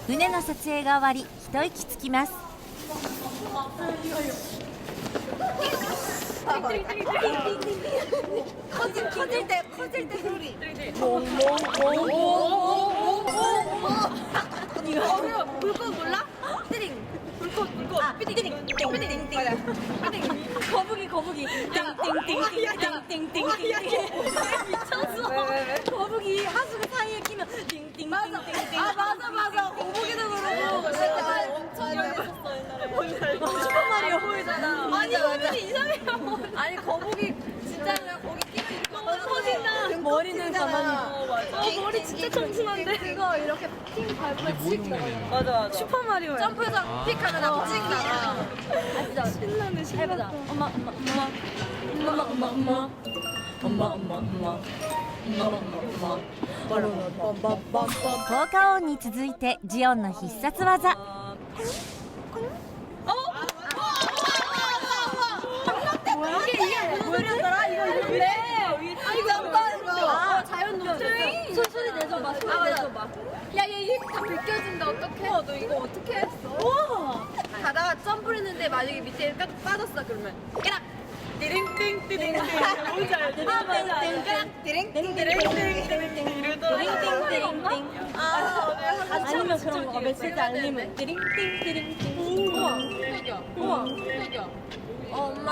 船の撮影が終わり一息つきます。커질 때 소리. 불꽃 몰라? 띠링. 불꽃. 삐딩. 거북이. 띵띵띵띵띵띵띵띵. 미쳤어. 거북이 하수구 사이에 끼면 띵띵띵띵. 맞아. 거북이도 그러고. 엄청 열렸었어 옛날에. 슈퍼마리오 보이잖아. 아니 거북이 이상해요. 아니 거북이 진짜 그냥 거기 끼면 이렇게 터진다. 머리는 가만히. 맞아. 머리 진짜 청순한데. 그거 이렇게 핑 밟으면 칙 나가요. 맞아. 슈퍼마리오야. 점프해서 픽 하면 칙 나가. 아 진짜 신나네. 해보자. 엄마. 効果音に続いてジオンの必殺技。 이게 뭐였더라? 이거 왜? 아 자연 노래. 소리 내줘봐. 야 이게 다 벗겨진다. 어떡해? 너 이거 어떻게 했어? 가다가 점프를 했는데 만약에 밑에 딱 빠졌어 그러면 깨락. 띠링띵. 뭔지 알지? 띠링띵. 아니면 그런 거 메시지 알림은 띠링띵. 우와. 엄마.